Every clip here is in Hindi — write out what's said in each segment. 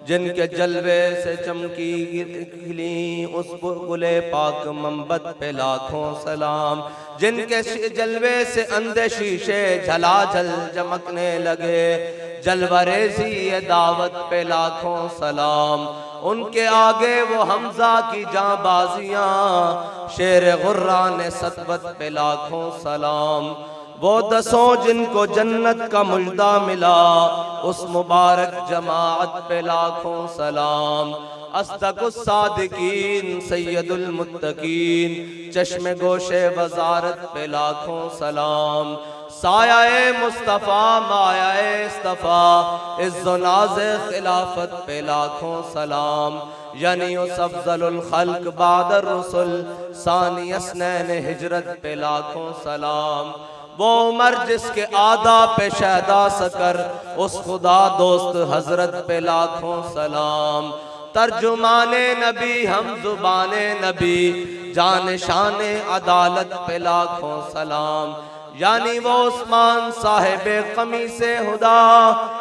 जिनके जलवे से चमकी खिली उस गुले पाक मंबत पे लाखों सलाम, जिनके जलवे से अंधे शीशे झलाझल चमकने लगे, जलवरेज़ी दावत पे लाखों सलाम। उनके आगे वो हमजा की जांबाजियां, शेर गुर्रान सतवत पे लाखों सलाम। वो दसों जिनको जन्नत का मुजदा मिला, उस मुबारक जमाअत पे लाखों सलाम। अस्दकुस सादिकीन सैयदुल मुत्तकीन, चश्मे गोशे वजारत पे लाखों सलाम। साया मुस्तफ़ा माया इस्तफ़ा, इज़्ज़ो नाज़े खिलाफत पे लाखों सलाम। यानी उस अफ़ज़लुल खल्क़ बादर रसूल, सानी अस्नैन हिजरत पे लाखों सलाम। वो उमर जिसके आदा पे शहदा सकर, उस खुदा दोस्त हजरत पे लाखों सलाम। तर्जुमाने नबी हम जुबाने नबी, जान शाने अदालत पे लाखों सलाम। यानी वो उस्मान साहिबे कमीसे हुदा,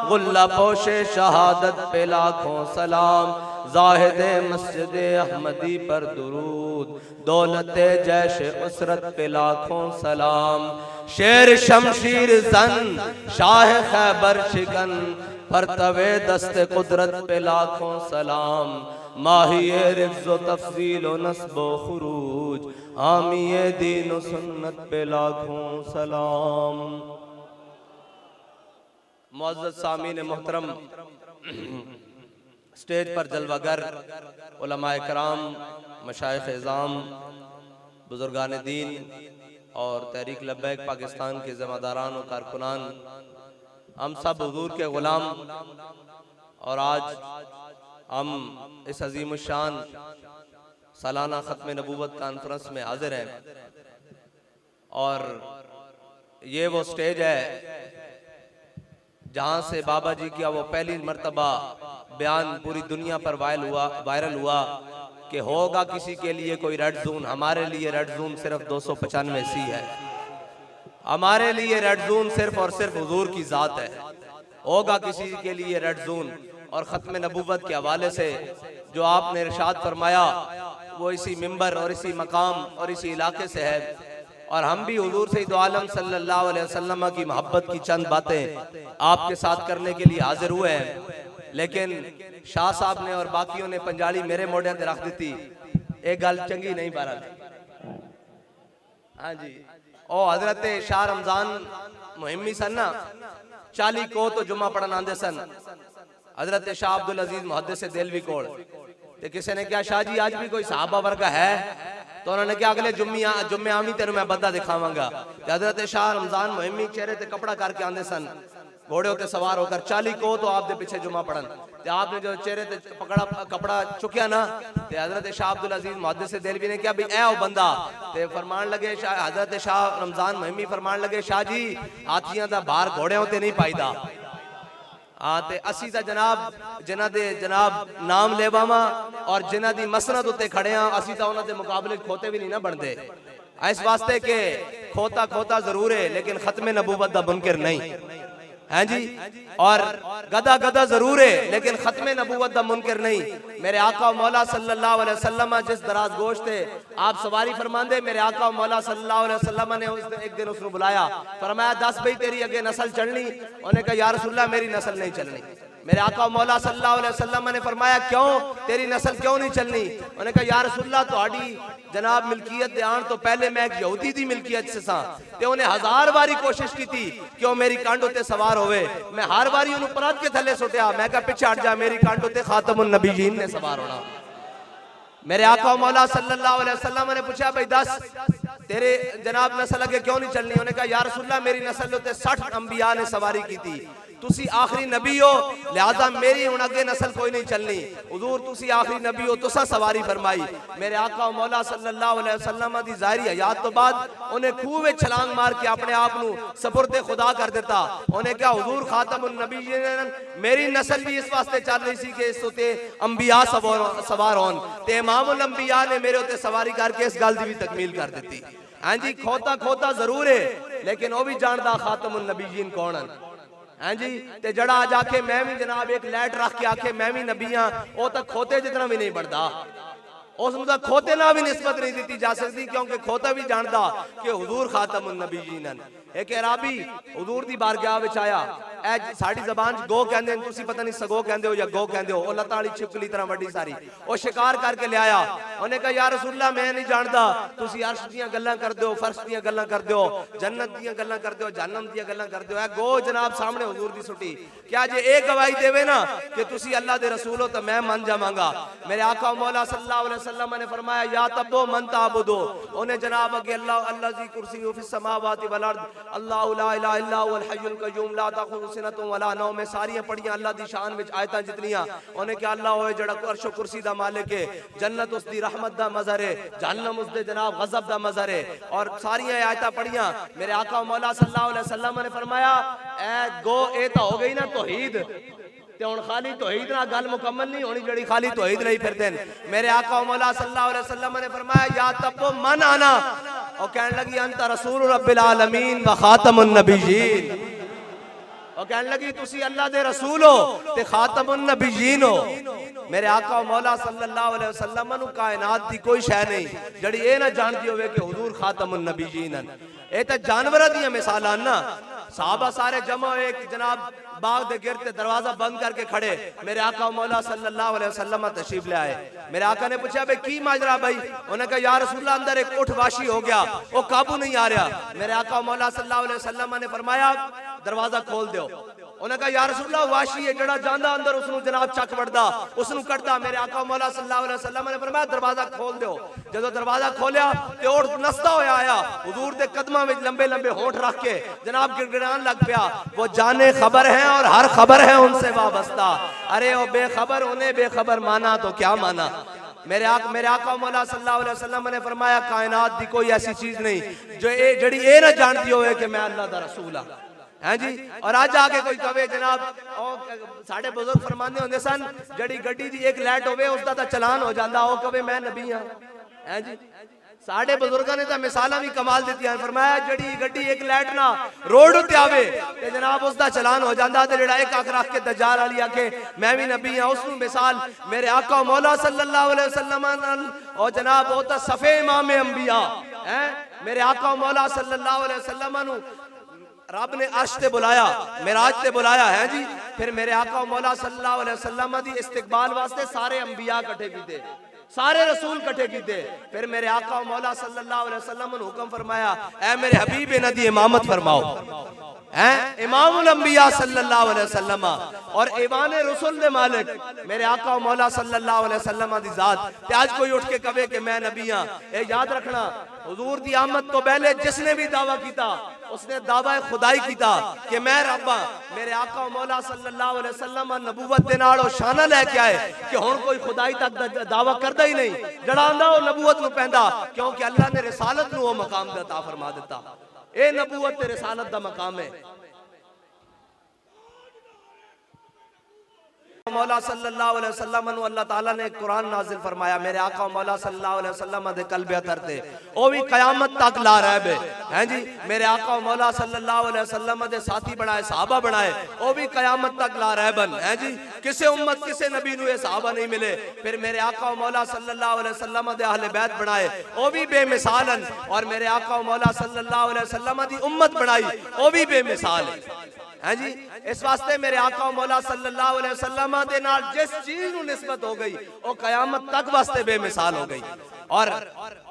गुल्ला पोशे शहादत पे लाखों सलाम। जाहिदे मस्जिदे अहमदी पर दुरूद, दौलते जैश उसरत पे लाखों सलाम। शेर शमशीर जन शाह खैबर शिकन, फरतवे दस्ते कुदरत पे लाखों सलाम। माहिए रिफ्ज़ो तफज़ील व नस्बो खुरूज, हामिए दीन व सुन्नत पे लाखों सलाम। मुअज़्ज़ज़ सामीन मोहतरम, स्टेज पर जलवागर उलमाए कराम, मशाइख़ इज़ाम, बुजुर्गान दीन और तहरीक लब्बैक पाकिस्तान के ज़िम्मेदारान और कारकुनान, हम सब हुजूर के ग़ुलाम। और आज हम इस अजीम शान सालाना ख़त्म नबूवत कॉन्फ्रेंस में हाजिर हैं। और ये वो स्टेज है जहाँ से बाबा जी का वो पहली मर्तबा बयान पूरी दुनिया पर वायरल हुआ कि होगा किसी के लिए कोई रेड जोन। हमारे लिए रेड जोन सिर्फ 295 सी है। हमारे लिए रेड जोन सिर्फ और सिर्फ हुजूर की ज़ात है। होगा किसी के लिए रेड जोन। और ख़त्म नबूवत के हवाले से जो आपने इरशाद फरमाया वो इसी मिंबर और इसी मकाम और इसी इलाके से है। और हम भी हुजूर सैयद आलम सल्लल्लाहु अलैहि वसल्लम की मोहब्बत की चंद बातें आपके साथ करने के लिए हाजिर हुए हैं। लेकिन शाह साहब ने और बाकियों ने पंजाली मेरे मोढ़े ते रख दी थी। एक गल चंगी नहीं बारल। हाँ जी, ओ हजरत शाह रमजान मुहिम्मी सन ना, 40 को तो जुम्मा पढ़न आंदे सन। हजरत शाह अब्दुल अजीज मुहद्दिस देलवी कोल, ते किसी ने कहा शाह जी आज भी कोई सहाबा वर्गा है? तो उन्होंने कहा अगले जुम्मे आमी तेरे मैं बंदा दिखावांगा। हजरत शाह रमजान मुहिम्मी चेहरे ते कपड़ा करके आंदे सन, घोड़े होते सवार होकर 40 को तो आप दे पीछे जुम्मा पढ़न। ते आपने जो चेहरे ते पकड़ा कपड़ा चुकिया ना, ते हजरत शाह अब्दुल अजीज मुहद्दिस देलवी ने कहा भी ऐ ओ बंदा, ते फरमान लगे हजरत शाह रमजान मुहिम्मी फरमान लगे शाह जी हाथियां दा भार घोड़े ते नहीं पाईदा। हाँ ते असी ता जनाब जिन्हां दे जनाब नाम लेवावा और जिन्हां दी मसनद उत्ते खड़े हाँ, असी ता उन्हां दे मुकाबले खोते भी नहीं ना बनते। इस वास्ते के खोता खोता जरूर है लेकिन खत्म नबूवत दा मुनकिर नहीं है जी। और गदा गदा जरूर है लेकिन खत्म नबूवत दा मुनकिर नहीं। मेरे आका मौला सल्लल्लाहु अलैहि वसल्लम जिस दराज गोश्त थे आप सवारी फरमांदे, मेरे आका मौला सल्लल्लाहु अलैहि वसल्लम ने एक दिन उसको बुलाया, फरमाया 10 भाई तेरी अगे नस्ल चलनी? उन्होंने कहा या रसूलल्लाह मेरी नस्ल नहीं चलनी। मेरे आका मौला सल्लल्लाहु अलैहि वसल्लम ने फरमाया क्यों, तेरी नस्ल क्यों नहीं चलनी? उन्होंने कहा या रसूलल्लाह तुहाडी जनाब मिल्कियत दे आन तो पहले मैं एक यहूदी दी मिल्कियत से सा, ते उन्हें 1000 बारी कोशिश की थी कि वो मेरी कांड उत्ते सवार होवे। मैं हर बारी उन्हें परात के थले सुटिया, मैं कहा पीछे हट जा, मेरी कांड उत्ते खातमुन नबीयीन ने सवार होना। मेरे आका मौला सल्लल्लाहु अलैहि वसल्लम ने पूछा भाई 10 तेरे जनाब नस्ल अगे क्यों नहीं चलनी? उन्होंने कहा या रसूलल्लाह मेरी नस्ल उत्ते 60 अंबिया ने सवारी की थी, तुसी आखिरी नबी हो लिहाजा मेरी हुण अगे नस्ल कोई नहीं चलनी। हुजूर तुसी आखिरी नबी हो, तुसा सवारी फरमाई। मेरे आका मौला सल्लल्लाहु अलैहि वसल्लम दी ज़ाहिरी हयात तो बाद उन्हें खूह में छलांग मार के अपने आप नू सपुर्दे खुदा कर देता। उन्हें क्या हुजूर खातमुन नबीयीन मेरी नस्ल भी इस वास्ते चल रही सी कि इस उत्ते अंबिया सवार होन, ते इमामुल अंबिया ने मेरे उत्ते सवारी करके इस गल दी भी तकमील कर दी। हाँ जी, खोता खोता जरूर है लेकिन वो भी जानदा खातमुन नबीयीन कौन है। हैं जी। ते जड़ा आज आखे मैं भी जनाब एक लैट रख के आखे मैं भी नबी हाँ, वो तो खोते जितना भी नहीं बढ़ता, उसमें तो खोते ना भी निस्बत नहीं दी जा सकती, क्योंकि खोता भी जानता कि हुजूर खातमुन नबीयीन। एक अराबी हुजूर दी बारगाह विच आया, ए साडी ज़बान च गो कहंदे ने, तुसी पता नहीं सगो कहंदे हो या गो कहंदे हो, ओ लत्तां वाली छिपकली तरह वड्डी सारी, ओ शिकार करके ले आया। उन्हें कहा या रसूलल्लाह मैं नहीं जानता, तुसी अर्श दियां गल्लां करदे हो, फर्श दियां गल्लां करदे हो, जन्नत दियां गल्लां करदे हो, जहन्नम दियां गल्लां करदे हो। ए गो जनाब सामने हुजूर दी सुटी, क्या जे एक गवाही देवे ना कि तुसी अल्लाह दे रसूल हो तो मैं मान जावांगा। मेरे आका मौला सल्लल्लाहु अलैहि वसल्लम ने फरमाया या तब्बो मन ताबुदो, उन्हें जनाब अगे अल्लाह अल्लाह ज़ी कुर्सी फिस समावाति वल अर्द, अल्लाहु ला इलाहा इल्ला हुवल हय्युल कय्यूम ला ताखुज़ु सिनतुन वला नौम, में सारियां पढ़ियां अल्लाह दी शान विच आयतां जितनियां, उन्हें क्या अल्लाह होए जड़ा अर्श व कुर्सी दा मालिक है, जन्नत उस दी रहमत दा मज़हर है, जहन्नम उस दे जनाब गज़ब दा मज़हर है, और सारियां आयतां पढ़ियां। मेरे आका मौला सल्लल्लाहु अलैहि वसल्लम ने फरमाया ए गो ए तो हो गई ना तौहीद, ते हुण खाली तौहीद ना गल मुकम्मल नहीं होनी जड़ी खाली तौहीद नहीं फिरदे। मेरे आका मौला सल्लल्लाहु अलैहि वसल्लम ने फरमाया या तब्बो मन आना, और कहने लगी अंत रसूल रब्बिल आलमीन व खातमुन नबिय्यीन, और कहने लगी तुसी अल्लाह दे रसूल हो ते खातमुन नबिय्यीन हो। मेरे आका मौला सल्लल्लाहु अलैहि वसल्लम नु कायनात दी कोई शय नहीं जड़ी ये ना जानती होवे कि हुजूर खातमुन नबिय्यीन हैं। ये तो जानवर दियां मिसालां ना, साहबा सारे जमा हुए जनाब बाग दे गिरते दरवाजा बंद करके खड़े, मेरे आका मौला सल्लल्लाहु अलैहि वसल्लम तशरीफ ले आए। मेरे आका ने पूछा भाई की माजरा भाई, उन्होंने कहा या रसूलल्लाह अंदर एक उठ वाशी हो गया, वो काबू नहीं आ रहा। मेरे आका मौला सल्लल्लाहु अलैहि वसल्लम ने फरमाया दरवाजा खोल दो। उन्होंने कहा या रसूलल्लाह वाशी है जड़ा जांदा अंदर उसनु जनाब चक वड़दा उसनु कटदा। मेरे आका मौला सल्लल्लाहु अलैहि वसल्लम ने फरमाया दरवाजा खोल दो। जदों दरवाजा खोलिया ते उठ नसदा होया आया, हुजूर दे कदमां विच लंबे लंबे होंठ रख के जनाब गिड़गिड़ान लग पिया, वो जाने खबर है और हर खबर है उनसे वाबस्ता। अरे ओ बेखबर उन्हें बेखबर माना तो क्या माना। मेरे आका मौला सल्लल्लाहु अलैहि वसल्लम ने फरमाया कायनात दी कोई ऐसी चीज नहीं जो ए जड़ी ए ना जानती होवे कि मैं अल्लाह दा रसूल हां, हैं जी। और आज आके कोई कहे जनाब साढ़े बुजुर्ग फरमाने होंदे सन जड़ी गड्डी दी एक लाइट होवे उसदा तां चलान हो जांदा, ओ कहे मैं नबी हां, हैं जी। साढ़े बुजुर्गों ने तो मिसालां भी कमाल दित्तियां, फरमाया जड़ी गड्डी एक लाइट ना रोड उत्ते आवे ते जनाब उसदा चलान हो जांदा, ते जेड़ा एक अख रख के दज्जाल वाली आखे मैं भी नबी हां उसनु मिसाल मेरे आका मौला सल्लल्लाहु अलैहि वसल्लम और जनाब वो तो सफे इमाम अंबिया हैं। मेरे आका मौला सल्लल्लाहु अलैहि वसल्लम नु रब ने अर्श ते बुलाया, मेराज ते बुलाया है जी। फिर मेरे आका मौला सल्लल्लाहु अलैहि वसल्लम दी इस्तकबाल वास्ते सारे अंबिया इकट्ठे कीते, सारे रसूल इकट्ठे कीते। फिर मेरे आका मौला सल्लल्लाहु अलैहि वसल्लम ने हुक्म फरमाया ऐ मेरे हबीब इन्हां दी इमामत फरमाओ, हैं इमामुल अंबिया सल्लल्लाहु अलैहि वसल्लम और ईवान रसूल दे मालिक मेरे आका मौला सल्लल्लाहु अलैहि वसल्लम दी जात। ते आज कोई उठ के कहे कि मैं नबी हां, ए याद रखना हुजूर दी आमद तो पहले जिसने भी दावा कीता उसने दावा खुदाई कीता कि मैं रब हां। मेरे आका मौला सल्लल्लाहु अलैहि वसल्लम नबूवत दे नाल ओ शाना लेके आए कि हुण कोई खुदाई तक दावा करदा ही नहीं, जड़ा आंदा ओ नबूवत नु पैंदा, क्योंकि अल्लाह ने रिसालत नु ओ मकाम अता फरमा दिता। ए नबूवत ते रिसालत दा मकाम है। मौला सल्लल्लाहु अलैहि वसल्लम नु अल्लाह ताला ने कुरान नाजिल फरमाया, मेरे आका मौला सल्लल्लाहु अलैहि वसल्लम दे कल्बे अतर ते ओ भी कयामत तक ला रहब है जी। मेरे आका मौला सल्लल्लाहु अलैहि वसल्लम दे साथी बनाए, सहाबा बनाए, ओ भी कयामत तक ला रहबन है जी। किसे उम्मत किसे नबी नु ये सहाबा नहीं मिले। फिर मेरे आका मौला सल्लल्लाहु अलैहि वसल्लम दे अहले बैत बनाए, ओ भी बेमिसालन, और मेरे आका मौला सल्लल्लाहु अलैहि वसल्लम दी उम्मत बनाई, ओ भी बेमिसाल है जी। इस वास्ते मेरे आका मौला सल्लल्लाहु अलैहि वसल्लम दे नाल जिस चीज नु निस्बत हो गई वो कयामत तक वास्ते बेमिसाल हो गई। और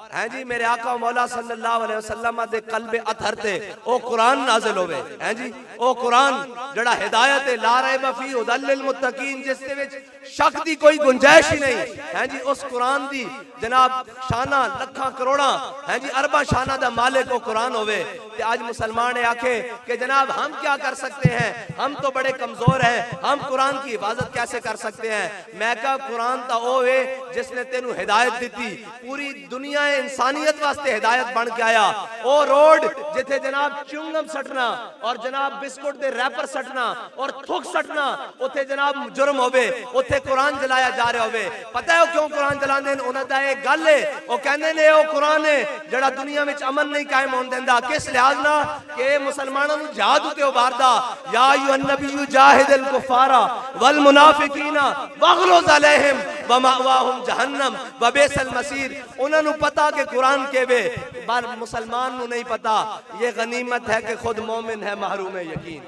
हैं जी मेरे आका मौला सल्लल्लाहु अलैहि वसल्लम दे कल्बे अथर ते ओ कुरान नाज़िल होवे हैं जी। ओ कुरान जड़ा हिदायत है ला रैब फी हुदल लिल मुत्तकीन, जिस दे विच शक दी कोई गुंजाइश ही नहीं हैं जी। उस कुरान दी जनाब शाना लखां करोड़ां हैं जी अरबा शाना दा मालिक ओ कुरान होवे। ते आज मुसलमान ने आखे कि जनाब हम क्या कर सकते हैं, हम तो बड़े कमजोर हैं, हम कुरान की हिफाजत कैसे कर सकते हैं। मैं कहा कुरान ता ओ वे जिसने तेनू हिदायत दी, पूरी दुनिया इंसानियत वास्ते हिदायत बन के आया। ओ रोड जिथे जनाब च्युंगम सटना और जनाब बिस्कुट दे रैपर सटना और थुक सटना उथे जनाब जुर्म होवे, उथे उत्ते कुरान जलाया जा रहा होवे। पता है क्यों कुरान जलांदे ने? उन्हां दा एक गल है, वो कहंदे ने ओ कुरान है जड़ा दुनिया में अमन नहीं कायम होने देंदा। किस लिहाज ना कि मुसलमानों नूं जिहाद उते उभारदा। या अय्युहन नबिय्यु जाहिदिल कुफारा वल मुनाफिकीना वगलुज़ अलैहिम व मअवाहुम जहन्नम व बिसल मसीर। उन्हां नूं पता कि कुरान केवे, पर मुसलमान नूं नहीं पता। ये गनीमत है कि खुद मोमिन है महरूम यकीन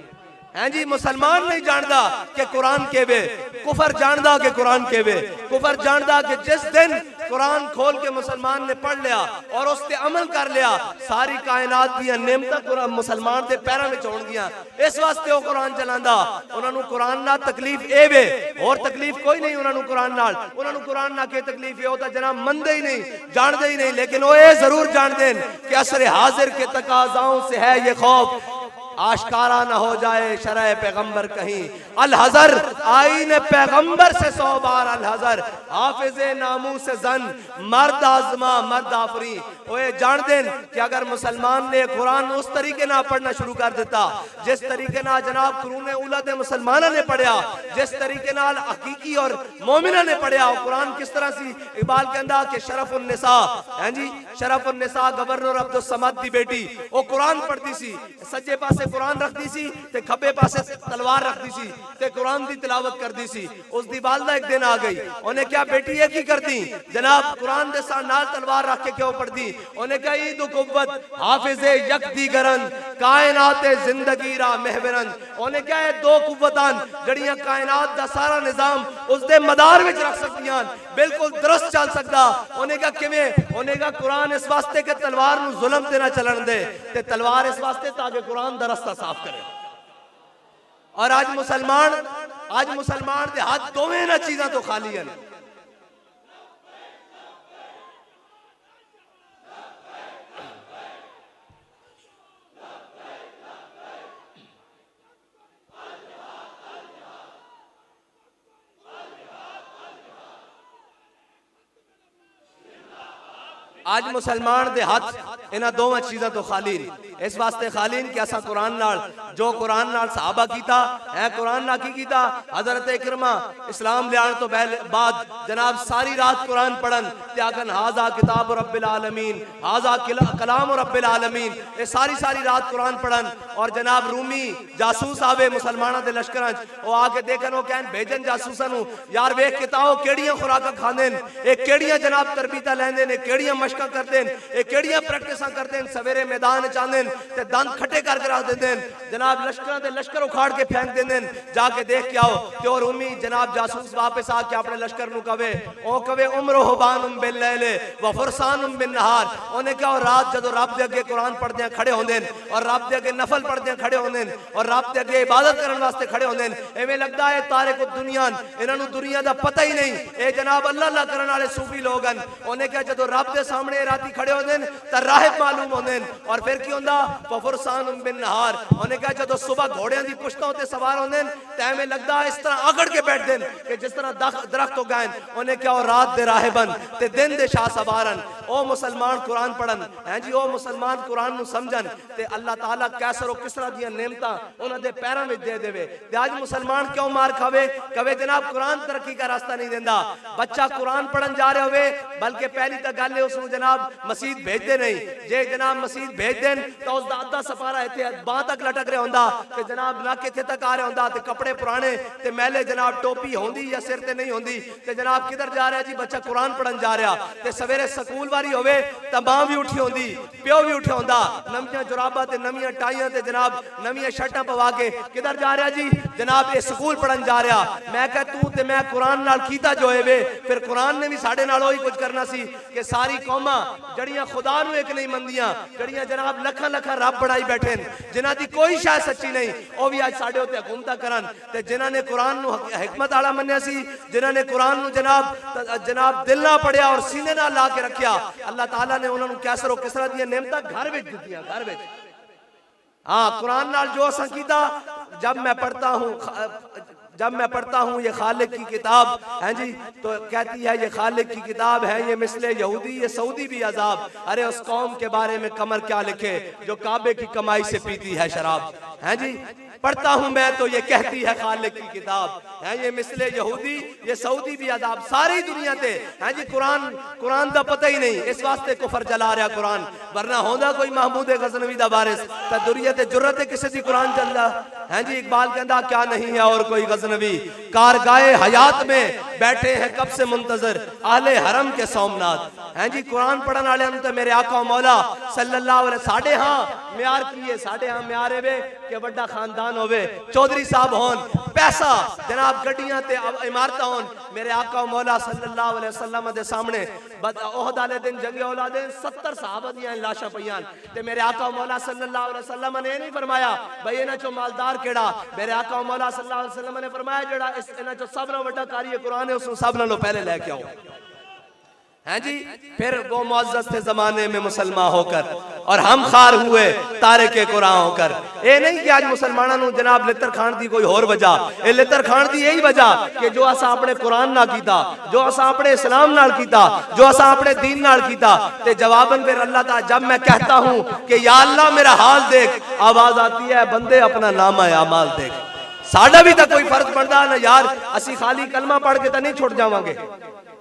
हैं जी। मुसलमान नहीं जानता कि कुरान केवे, कुफर जानता कि कुरान केवे। कुफर जानता कि जिस दिन कुरान खोल के मुसलमान ने पढ़ लिया और उस ते अमल कर लिया, सारी कायनात दी नेमतां कुरान मुसलमान दे पैरां विच होणगियां। इस वास्ते वो कुरान चलांदा। उन्हां नूं कुरान नाल तकलीफ ए वे, और तकलीफ कोई नहीं उन्हां नूं कुरान नाल। उन्हां नूं कुरान नाल के तकलीफ है, वो तो जनाब मनदे ही नहीं, जानदे ही नहीं। लेकिन वो ये जरूर जानते हैं कि असर हाजिर के तकाजाओं से है ये खौफ, आशकारा न हो जाए शरह पैगंबर कहीं। अल हजर आईने पैगंबर से 100 बार अल हजर, हाफिजे नामू से जन मर्द आजमा मर्द आफरी। वो जान दें कि अगर मुसलमान ने कुरान उस तरीके ना पढ़ना शुरू कर देता जिस तरीके ना जनाब कुरान उलद मुसलमाना ने पढ़िया, जिस तरीके नाल हकीकी और मोमिना ने पढ़िया। कुरान किस तरह सी इकबाल कहंदा कि शरफुन निसा हैं जी, शरफुन निसा गवर्नर अब्दुल समद दी बेटी, वो कुरान पढ़ती सी, सज्जे पासे कुरान रखती सी ते खब्बे पासे तलवार रखती सी ते कुरान दी तिलावत करती सी। उस दी वालदा एक दिन आ गई, उन्हें क्या बेटी ये की करती जनाब कुरान दे साथ नाल तलवार रख के क्यों पढ़ती? उन्हें क्या ईद कुव्वत हाफिजे यकदी गरन कायनात जिंदगी रा महबरन। उन्हें क्या है दो कुव्वतान जड़ियां कायनात दा सारा निजाम उस दे मदार विच रख सकदियां, बिल्कुल दुरुस्त चल सकदा। उन्हें क्या किवें? उन्हें क्या कुरान इस वास्ते के तलवार नूं जुल्म ते ना चलन दे, ते तलवार इस वास्ते ताकि कुरान दा रस्ता साफ करे। और आज मुसलमान दे हाथ दोवें ना चीज़ां तो खाली हैं। आज मुसलमान दे हाथ इन्हां दोवां चीज़ां तो खाली ने। इस वास्ते खाली कि असा कुरान नाल जो कुरान नाल सहाबा कीता है, कुरान नाल की कीता हजरत इकरमा इस्लाम लियाण तो बाद जनाब सारी रात कुरान पढ़न ते आखन हाजा किताब रब्बिल आलमीन, हाजा कलाम रब्बिल आलमीन। ये सारी रात कुरान पढ़न। और जनाब रूमी जासूस आवे मुसलमाना दे लश्करां च, वो आके देखन, वो कहन भेजन जासूसां नूं यार वेख के ताओ केड़ियां खुराकां खांदे न, ये केड़ियां जनाब तरबीतां लैंदे ने, केड़ियां मशकां करदे न, ये केड़ियां प्रैक्टिसां करदे न। सवेरे मैदान च आंदे न ते दंद खट्टे करके रख देंदे न, जनाब लश्करां दे लश्कर उखाड़ के फेंक देंदे न, जाके देख के आओ। ते और उम्मी जनाब जासूस वापस आके अपने लश्कर नूं कवे, ओ कवे उम्रुहु बानुम बिल लैले व फुरसानुम बिन नहार। उन्हें क्या रात जदों रब दे अगे कुरान पढ़दे खड़े होंदे न और रब दे अगे नफल पढ़दे खड़े होंदे न और रब दे अगे इबादत करन वास्ते खड़े होंदे न, एवें लगदा है तारे को दुनिया इन्हां नूं दुनिया दा पता ही नहीं। ए जनाब अल्लाह अल्लाह करन वाले सूफी लोग हन। उन्हें क्या जदों रब दे सामने राती खड़े होंदे न तां राहिब मालूम होंदे न। और फिर की होंदा फुरसानुम बिन नहार। उन्हें क्या जदों सुबह घोड़ियां दी पुश्तां ते सवार होंदे न तां एवें लगदा इस तरह आगड़ के बैठदे न कि जिस तरह दरख्त हो गए। उन्हें क्या और रात दे राहिबन ते दिन दे शाह सवारन। ओ मुसलमान कुरान पढ़न हैं जी, ओ मुसलमान कुरान नूं समझन ते अल्लाह ताला कैसर और किस तरह दी नेमतां उन्हां दे पैरां विच दे देवे। ते आज मुसलमान क्यों मार खावे? कवे जनाब कुरान तरक्की का रास्ता नहीं देंदा। बच्चा कुरान पढ़न जा रहा होवे, बल्कि पहली तो गल है उसनूं जनाब मसीद भेजदे नहीं। जे जनाब मसीद भेज देन तो उसदा अद्धा सफारा इत्थे बांह तक लटक रहा हुंदा ते जनाब नक इत्थे तक आ रहा हुंदा ते कपड़े पुराने ते मैले, जनाब टोपी होंदी या सिर ते नहीं होंदी ते जनाब किधर जा रहा जी? बच्चा कुरान पढ़न जा रहा ते सवेरे स्कूल वारी होवे तां मां भी उठी होंदी, प्यो भी उठिया होंदा, नवियां जुराबां ते नवियां टाइयां ते जनाब नवियां शर्टां पवा के किधर जा रहा जी? जनाब ये स्कूल पढ़न जा रहा। मैं कह तू ते मैं कुरान नाल कीता जो है वे, फिर कुरान ने भी साडे नाल ओही कुछ करना सी कि सारी कौमां जड़ियां खुदा नूं एक नहीं मंदियां, जड़ियां जनाब लखां लखां रब बनाई बैठे जिन्हां दी कोई शायद सच्ची नहीं, वो भी आज साडे उत्ते हुकूमतां करन। ते जिन्हां ने कुरान नूं हिकमत वाला मन्निया सी, जिन्हां ने कुरान नूं जनाब दिल नाल पढ़िया और सीने नाल ला के रखिया, अल्लाह ताला ने उन्हां नूं कैसर और किसरा दी नेमतां घर विच दित्तियां, घर विच। हाँ कुरान नाल जो असां कीता, जब मैं पढ़ता हूँ जब मैं पढ़ता हूँ ये खालिक की किताब है जी, तो कहती है ये खालिक की किताब है, ये मिसले यहूदी ये सऊदी भी अजाब। अरे उस कौम के बारे में कमर क्या लिखे जो काबे की कमाई से पीती है शराब, है जी। पढ़ता हूं मैं तो ये कहती है खालिक की किताब है, ये मिसले यहूदी ये सऊदी भी अजाब। सारी दुनिया ते है जी कुरान दा पता ही नहीं, इस वास्ते कुफर जला रहा कुरान, वरना होंदा कोई महमूद गजनवी दा बारिस ता दुरियत जुर्रत किसी दी कुरान चलदा है जी। इकबाल कहता क्या नहीं है और कोई गजनवी, कारगाए हयात में बैठे हैं कब से मुंतजर आले हरम के सोमनाथ, है जी। कुरान पढ़ने वाले तो मेरे आका मौला सल्लल्लाहु अलैहि साढ़े हाँ म्यार किए, साढ़े हाँ म्यार है कि बड़ा खानदान होवे, चौधरी साहब होन, पैसा जनाब गड्डियां ते इमारत होन, मेरे आका मौला सल्लल्लाहु अलैहि वसल्लम दे सामने ओहद वाले दिन जंगे औलादे 70 सहाबा दियां लाशा पईयां ते मेरे आका मौला सल्लल्लाहु अलैहि वसल्लम ने नहीं फरमाया भाई इन्हां चो मालदार केड़ा, मेरे आका मौला सल्लल्लाहु अलैहि वसल्लम ने फरमाया जेड़ा इन्हां चो सब नालों वड्डा कारी कुरान है उसनु सब नालों पहले लेके आओ, हैं जी। फिर वो मुअज़्ज़ज़ थे जमाने में मुसलमान होकर और हम खार हुए तारे के कुरान होकर। ये नहीं कि आज मुसलमानों जनाब लितर खान दी कोई और वजह, ये लितर खान दी यही वजह कि जो असा अपने कुरान ना कीता, जो असा अपने इस्लाम नाल कीता, जो असा अपने दीन नाल कीता, ते जवाबन फिर अल्लाह ताला जब मैं कहता हूं कि या अल्लाह मेरा हाल देख, आवाज आती है बंदे अपना नामा अमाल देख। साडा भी तो कोई फर्ज पड़ता ना यार, असी खाली कलमा पढ़ के तो नहीं छुट जावांगे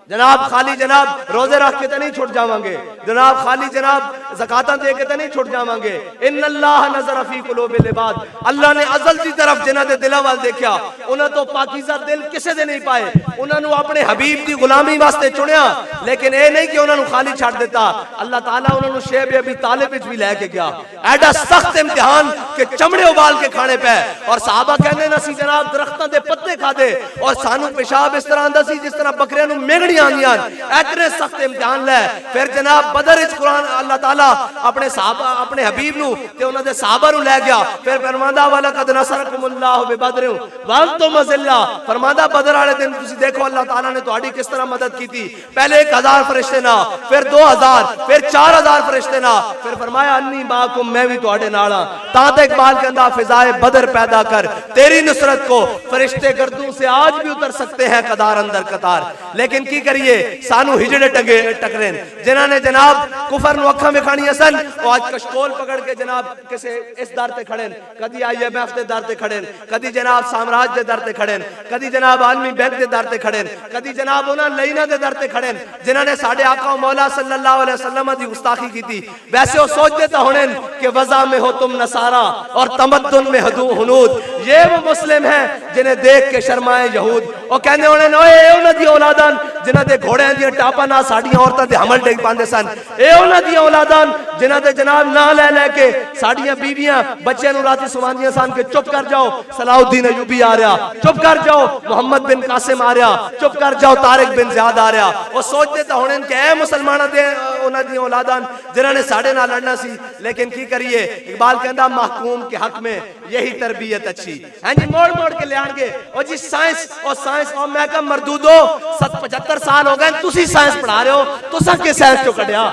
जनाब, खाली जनाब रोजे रख के तो नहीं छुट जावांगे जनाब, खाली जनाब ज़कातां दे के तो नहीं छुट जावांगे। इन्नल्लाह नज़र फी कुलूबिल इबाद, अल्लाह ने अज़ल दी तरफ जिन्हां दे दिलां वाल देखा, उन्हां तो पाकीज़ा दिल किसे दे नहीं पाए, उन्हां नु अपने हबीब दी गुलामी वास्ते चुनिया, लेकिन ये नहीं कि उन्हां नु खाली छड़ दिता। अल्लाह ताला उन्हां नु शेब अबी तालिब विच भी लेके गया, एडा सख्त इम्तिहान के चमड़े उबाल के खाने पे, और सहाबा कहंदे न सी जनाब दरख्तां दे पत्ते खादे और सानू पेशाब इस तरह आंदा सी जिस तरह बकरियां नु मेगड़ी इतने सख्त इम्तिहान ले। फिर जनाब बदर इच कुरान अल्लाह ताला अपने सहाबा अपने हबीब नु ते उन्हां दे सहाबा नु ले गया। फिर फरमांदा वाला कद नसरकुमुल्लाहु बिबदर व अंतुम अज़िल्ला, फरमांदा बदर वाले दिन तुसी देखो अल्लाह ताला ने तुम्हारी किस तरह मदद की थी। पहले 1000 फरिश्ते ना, फिर 2000, फिर 4000 फरिश्ते ना, फिर फरमाया अन्नी माकुम मैं भी तुम्हारे नाल हां। तां ते इकबाल कहंदा फिजाए बदर पैदा कर तेरी नुसरत को, फरिश्ते गर्दों से आज भी उतर सकते हैं कतार अंदर कतार, लेकिन की करिए सानू हिजड़े टकरे जिन्होंने जनाब कुफर नु अखां विखाणियां सन, और आज कशकोल पकड़ के जनाब किसे इस दर ते खड़े, कदी IMF दे दर ते खड़े, कदी जनाब साम्राज्य दे दर ते खड़े, कदी जनाब आलमी बैंक दे दर ते खड़े, कदी जनाब उन्हां लईना दे दर ते खड़े जिन्होंने साडे आका मौला सल्लल्लाहु अलैहि वसल्लम दी गुस्ताखी की थी। वैसे वो सोचते तो होने कि वज़ा में हो तुम नसारा और तमद्दुन में हुनूद, ये वो मुस्लिम हैं जिन्हें देख के शर्माए यहूद। और कहने होने ओए उन्हां दी औलादां जिन्हां दे घोड़ियां दी टापा ना साडियां औरतां दे हमल टेक पांदे सन, ए उन्हां दी औलादां जिन्हां दे जनाब ना ले लेके साडियां बीवियां बच्चों नु राती सुवांदियां सन कि चुप कर जाओ सलाउद्दीन अयूबी आ रहा, चुप कर जाओ मोहम्मद बिन कासिम आ रहा, चुप कर जाओ तारिक बिन ज़ियाद आ रहा। वो सोचते तो होने कि ए मुसलमानां दे उन्हां दी औलादां जिन्हां ने साडे नाल लड़ना सी, लेकिन की करिए इकबाल कहंदा महकूम के हक में यही तरबियत अच्छी है जी। मोड़ मोड़ के ले आएंगे और जी साइंस और मैं कहा मरदूदो 75 साल हो गए तुसी साइंस पढ़ा रहे हो, तुसा के साइंस चो कढ़िया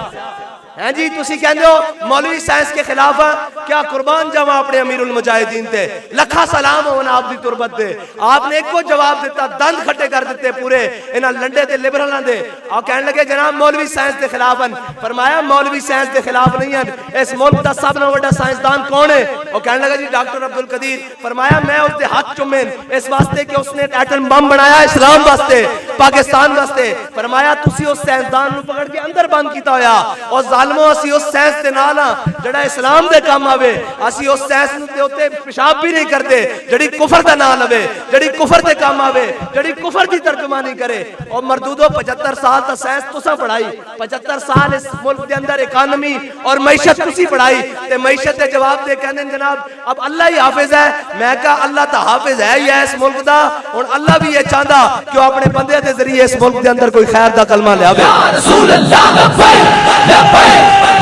हैं जी। तुसी कहंदे हो मौलवी साइंस के खिलाफ है, क्या कुर्बान जावा अपने अमीरुल मुजाहिदीन ते, लखा सलाम होना आपकी तुरबत दे। आपने एको जवाब दिता, दंद खट्टे कर दिते पूरे इन्हां लंडे ते लिबरलां दे। और कहने लगे जनाब मौलवी साइंस के खिलाफ हैं, फरमाया मौलवी साइंस के खिलाफ नहीं है, इस मुल्क का सब नालों वड्डा साइंसदान कौन है? और कहने लगा जी डॉक्टर अब्दुल कदीर। फरमाया मैं उसके हाथ चुमे इस वास्ते कि उसने एटम बम बनाया इस्लाम वास्ते पाकिस्तान वास्ते। फरमाया तुसी उस साइंसदान नु पकड़ के अंदर बंद कीता होया और असी उस साइंस दे नाल जड़ा इस्लाम दे काम आवे, असी उस साइंस दे उत्ते पेशाब भी नहीं करते जड़ी कुफर दा नाम लवे, जड़ी कुफर दे काम आवे, जड़ी कुफर दी तर्जुमानी करे। और मरदूदो 75 साल ता साइंस तुसा पढ़ाई, 75 साल इस मुल्क दे अंदर इकोनॉमी और मईशत तुसी पढ़ाई ते मईशत दे जवाब दे कहंदे जनाब अब अल्लाह ही हाफिज है। मैं कहा अल्लाह ता हाफिज है ही है इस मुल्क दा, हुण अल्लाह भी ये चाहंदा कि अपने बंदे दे जरिए इस मुल्क दे अंदर कोई खैर दा कलमा लियावे। या रसूल अल्लाह लब्बैक लब्बैक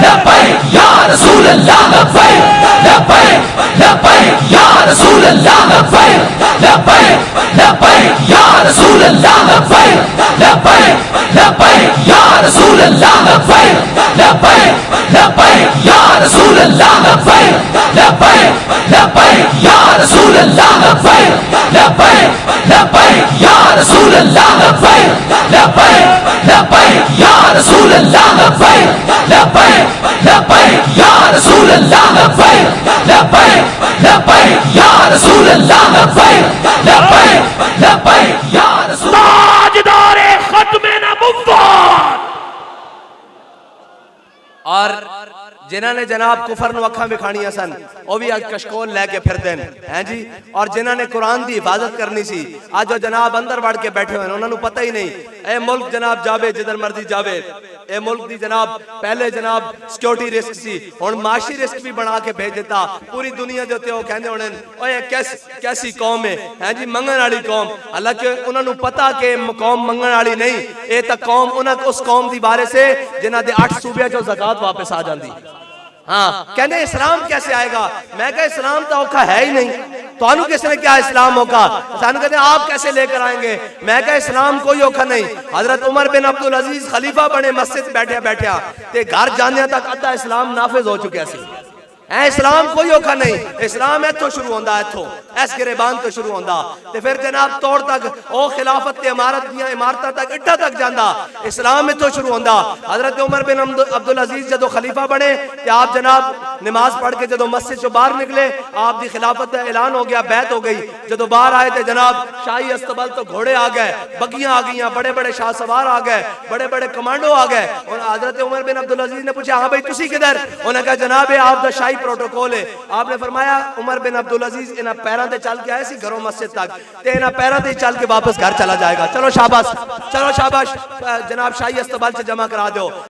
लब्बैक या रसूल अल्लाह लब्बैक लब्बैक लब्बैक या रसूल अल्लाह लब्बैक लब्बैक लब्बैक या रसूल अल्लाह लब्बैक लब्बैक लब्बैक या रसूल अल्लाह लब्बैक लब्बैक लब्बैक या रसूल अल्लाह लब्बैक लब्बैक लब्बैक या रसूल अल्लाह लब्बैक लब्बैक लब्बैक या रसूल अल्लाह लब्बैक लब्बैक लब्बैक या रसूल अल्लाह लब्बैक लब्बैक लब्बैक या रसूल अल्लाह लब्बैक लब्बैक लब्बैक या रसूल अल्लाह लब्बैक लब्बैक लब्बैक या रसूल ताजदारे खत्मे नबुव्वत। और जिन्होंने जनाब कुफर नु अखा विखाणियां सन वो भी अज कशकोल लैके फिरते हैं जी। और जिन्होंने कुरान की हिफाजत करनी सी अज वो जनाब अंदर वड़ के बैठे हुए उन्होंने पता ही नहीं। ए मुल्क जनाब जावे जिधर मर्जी जावे, ए मुल्क की जनाब पहले जनाब सिक्योरिटी रिस्क सी, हुण माशी रिस्क भी बना के भेज देता पूरी दुनिया के उत्ते। वो कहंदे होणे ओए कैसी कौम है जी, मंगण वाली कौम। हालांकि उन्होंने पता कि कौम मंगण वाली नहीं, ये तो कौम उस कौम की बारे से जिन्हां दे 8 सूबे चो ज़कात वापस आ जाती। हाँ कहने इस्लाम कैसे आएगा? मैं कहा इस्लाम तो औखा है ही नहीं, तो किसने क्या इस्लाम होगा? सानू कहते आप कैसे लेकर आएंगे? मैं कहा इस्लाम कोई औखा नहीं। हजरत उमर बिन अब्दुल अजीज खलीफा बने, मस्जिद बैठे बैठे ते घर जाने तक अद्धा इस्लाम नाफिज हो चुका सी। इस्लाम कोई औखा नहीं, इस्लाम इथों शुरू होंदा, इथों इस गिरेबान तो शुरू होंदा ते फिर जनाब तौर तक ओ खिलाफत ते इमारत दियां इमारतां तक इट्ठा तक जांदा। इस्लाम इथों शुरू होंदा। हजरत उमर बिन अब्दुल अजीज जदों खलीफा बने ते आप जनाब नमाज पढ़ के जदों मस्जिद चों बाहर निकले, आप दी खिलाफत दा ऐलान हो गया, बैत हो गई। जदों बाहर आए ते जनाब शाही अस्तबल तो घोड़े आ गए, बगियां आ गई, बड़े बड़े शाह सवार आ गए, बड़े बड़े कमांडो आ गए। और हजरत उमर बिन अब्दुल अजीज ने पूछा हाँ भाई तुसी किधर? उन्होंने कहा जनाब ये आप दा शाही प्रोटोकॉल है। आपने फरमाया उमर बिन अब्दुल अजीज इन्हां पैरां ते चल के आए सी घरों मस्जिद तक, ते इन्हां पैरां ते चल के वापस घर चला जाएगा। चलो शाबाश, चलो शाबाश, जनाब शाही अस्तबल से जमा करा दो।